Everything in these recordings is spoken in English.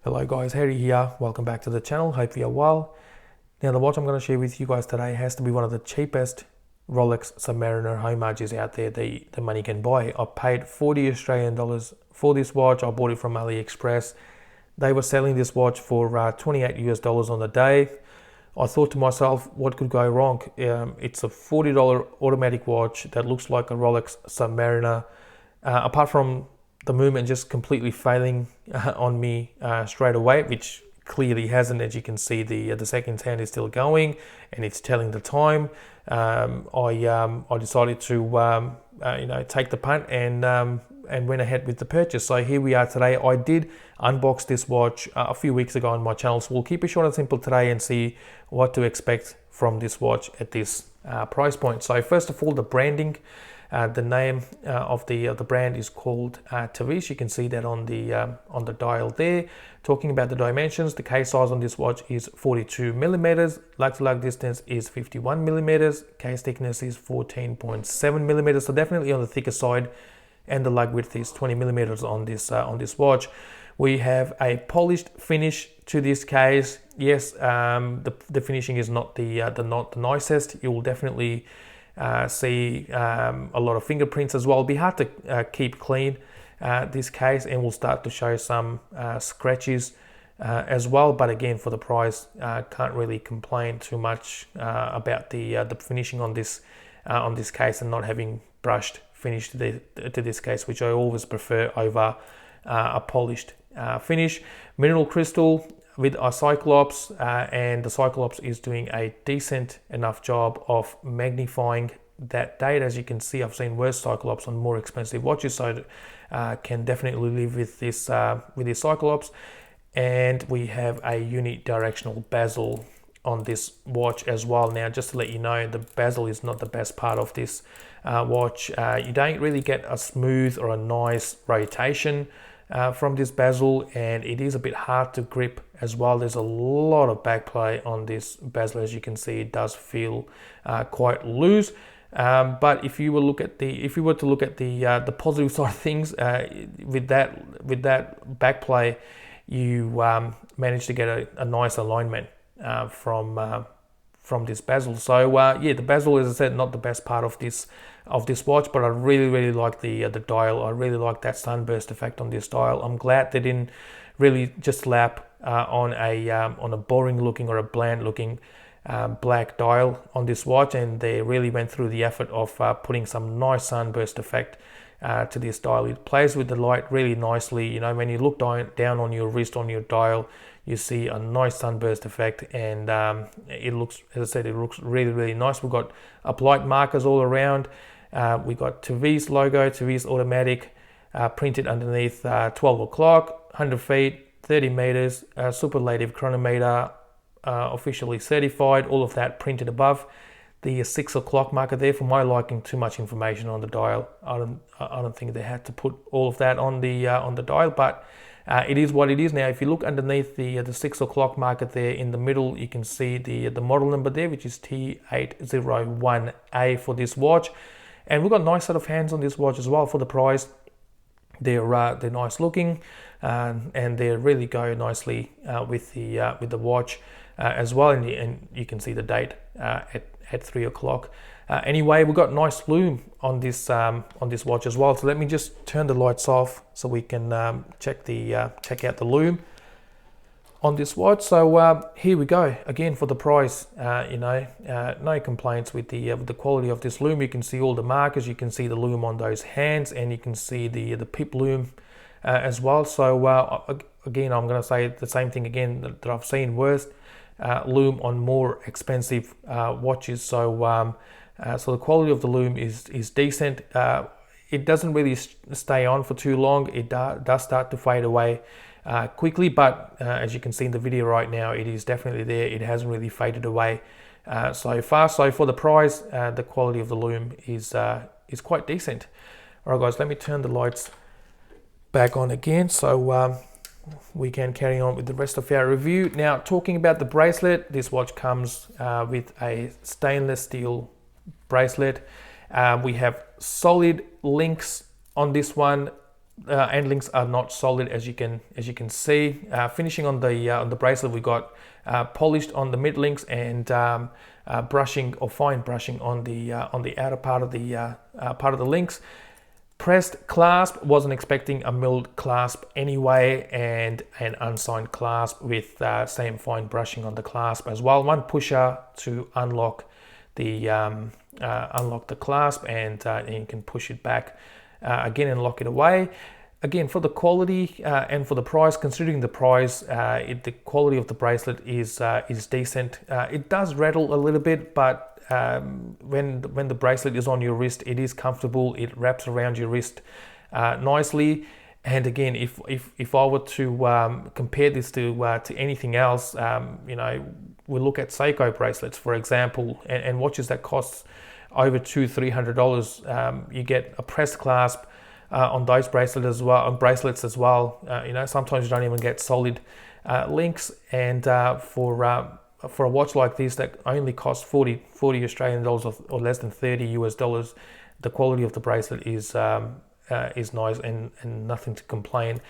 Hello guys, Harry here. Welcome back to the channel. Hope you are well. Now the watch I'm going to share with you guys today has to be one of the cheapest Rolex Submariner Homages out there the money can buy. I paid 40 Australian dollars for this watch. I bought it from AliExpress. They were selling this watch for 28 US dollars on the day. I thought to myself, what could go wrong? It's a $40 automatic watch that looks like a Rolex Submariner. Apart from the movement just completely failing on me straight away, which clearly hasn't. As you can see, the seconds hand is still going and it's telling the time. I decided to take the punt and went ahead with the purchase. So here we are today. I did unbox this watch a few weeks ago on my channel, so we'll keep it short and simple today and see what to expect from this watch at this price point. So first of all, the branding. The name of the brand is called Tevise. You can see that on the dial there. Talking about the dimensions, the case size on this watch is 42 millimeters. Lug-to-lug distance is 51 millimeters. Case thickness is 14.7 millimeters. So definitely on the thicker side, and the lug width is 20 millimeters on this watch. We have a polished finish to this case. Yes, the finishing is not the nicest. You will definitely see a lot of fingerprints as well. It'll be hard to keep clean this case, and we'll start to show some scratches as well. But again, for the price, can't really complain too much about the finishing on this case, and not having brushed finish to this case, which I always prefer over a polished finish. Mineral crystal with a Cyclops, and the Cyclops is doing a decent enough job of magnifying that date. As you can see, I've seen worse Cyclops on more expensive watches, so can definitely live with this Cyclops. And we have a unidirectional bezel on this watch as well. Now, just to let you know, the bezel is not the best part of this watch. You don't really get a smooth or a nice rotation from this bezel, and it is a bit hard to grip as well. There's a lot of back play on this bezel. As you can see, it does feel quite loose. But if you were to look at the positive side of things, with that back play, you managed to get a nice alignment from this bezel. So yeah, the bezel, as I said, not the best part of this watch, but I really like the dial. I really like that sunburst effect on this dial. I'm glad they didn't really just slap on a boring looking or a bland looking black dial on this watch, and they really went through the effort of putting some nice sunburst effect to this dial. It plays with the light really nicely. You know, when you look down on your wrist on your dial, you see a nice sunburst effect, and it looks, as I said, it looks really nice. We've got upright markers all around. We got Tevise logo, Tevise automatic, printed underneath 12 o'clock, 100 feet, 30 meters, superlative chronometer, officially certified, all of that printed above. The 6 o'clock marker there, for my liking, too much information on the dial. I don't think they had to put all of that on the dial, but it is what it is. Now, if you look underneath the 6 o'clock marker there in the middle, you can see the model number there, which is T801A for this watch. And we've got a nice set of hands on this watch as well for the price. They're nice looking, and they really go nicely with the watch as well. And you can see the date at 3 o'clock. Anyway, we've got nice lume on this watch as well. So let me just turn the lights off so we can check out the lume on this watch. So here we go again for the price. No complaints with the quality of this lume. You can see all the markers. You can see the lume on those hands, and you can see the pip lume as well. So again, I'm going to say the same thing again that I've seen worse lume on more expensive watches. So the quality of the lume is decent. It doesn't really stay on for too long. It does start to fade away quickly, but as you can see in the video right now, it is definitely there. It hasn't really faded away so far. So for the price, the quality of the lume is quite decent. All right, guys, let me turn the lights back on again so we can carry on with the rest of our review. Now, talking about the bracelet, this watch comes with a stainless steel bracelet. We have solid links on this one. end links are not solid, as you can see. Finishing on the bracelet, we got polished on the mid links and brushing or fine brushing on the outer part of the links. Pressed clasp, wasn't expecting a milled clasp anyway, and an unsigned clasp with same fine brushing on the clasp as well. One pusher to unlock the clasp, and you can push it back again and lock it away. Again, for the quality and for the price, considering the price, the quality of the bracelet is decent. It does rattle a little bit, but when the bracelet is on your wrist, it is comfortable. It wraps around your wrist nicely. And again, if I were to compare this to anything else, we look at Seiko bracelets, for example, and watches that costs over $200-300. You get a pressed clasp on those bracelets as well. Sometimes you don't even get solid links, and for a watch like this that only costs 40 Australian dollars or less than $30 US, the quality of the bracelet is nice and nothing to complain.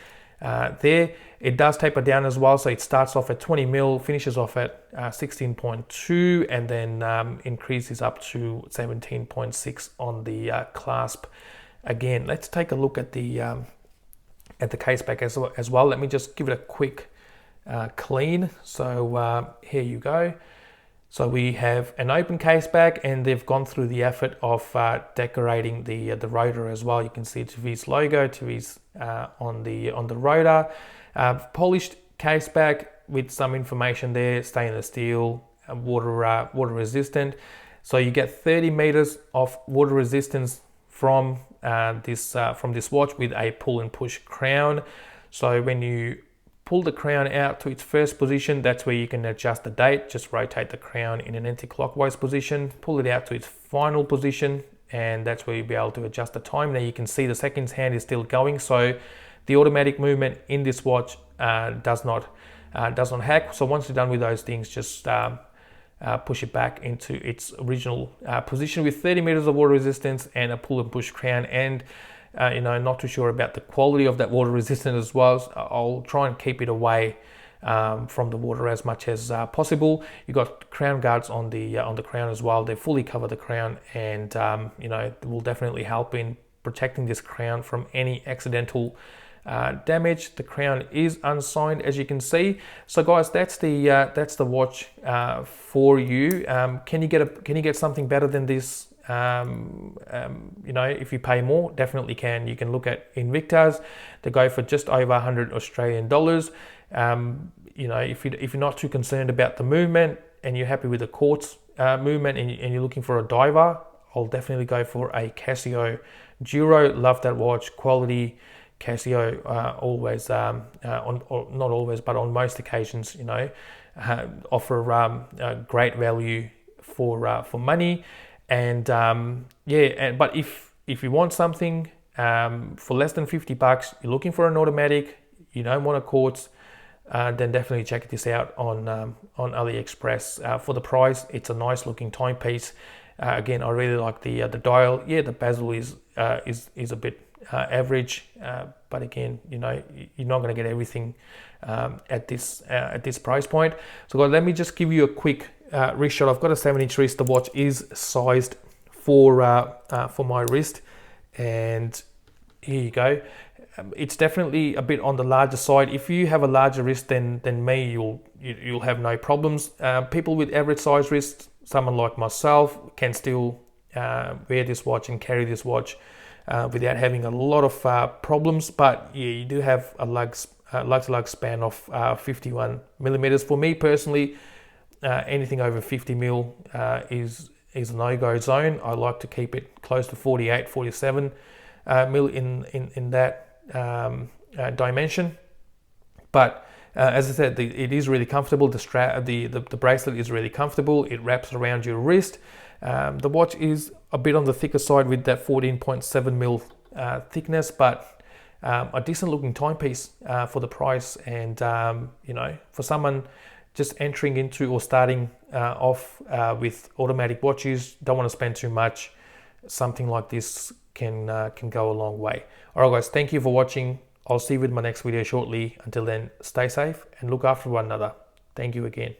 There, it does taper down as well, so it starts off at 20 mil, finishes off at 16.2, and then increases up to 17.6 on the clasp. Again, let's take a look at the case back as well. Let me just give it a quick clean. So here you go. So we have an open case back, and they've gone through the effort of decorating the rotor as well. You can see Tevise logo, Tevise on the rotor. Polished case back with some information there, stainless steel, water resistant. So you get 30 meters of water resistance from this watch with a pull and push crown. So when you pull the crown out to its first position, that's where you can adjust the date. Just rotate the crown in an anti-clockwise position, pull it out to its final position, and that's where you'll be able to adjust the time. Now you can see the seconds hand is still going, so the automatic movement in this watch does not hack. So once you're done with those things, just push it back into its original position with 30 meters of water resistance and a pull and push crown. And not too sure about the quality of that water resistance as well. So I'll try and keep it away from the water as much as possible. You've got crown guards on the crown as well. They fully cover the crown, and it will definitely help in protecting this crown from any accidental damage. The crown is unsigned, as you can see. So guys, that's the watch for you. Can you get something better than this? If you pay more, definitely can. You can look at Invictas. They go for just over 100 Australian dollars. If you're not too concerned about the movement and you're happy with the quartz movement and you're looking for a diver, I'll definitely go for a Casio Duro. Love that watch. Quality. Casio always, not always, but on most occasions, offer great value for money. And but if you want something for less than $50, you're looking for an automatic, you don't want a quartz, then definitely check this out on AliExpress. For the price, it's a nice looking timepiece. Again, I really like the dial. Yeah, the bezel is a bit average, but again, you're not going to get everything at this price point. So guys, let me just give you a quick wrist shot. I've got a 7-inch wrist. The watch is sized for my wrist, and here you go. It's definitely a bit on the larger side. If you have a larger wrist than me, you'll have no problems. People with average size wrists, someone like myself, can still wear this watch and carry this watch without having a lot of problems. But yeah, you do have a lug to span of 51 millimeters. For me personally, anything over 50 mil is a no-go zone. I like to keep it close to 48, 47 mil in that dimension. But as I said, it is really comfortable. The bracelet is really comfortable. It wraps around your wrist. The watch is a bit on the thicker side with that 14.7 mil thickness, but a decent looking timepiece for the price. And for someone just entering into or starting off with automatic watches, don't want to spend too much, something like this can go a long way. All right, guys, thank you for watching. I'll see you with my next video shortly. Until then, stay safe and look after one another. Thank you again.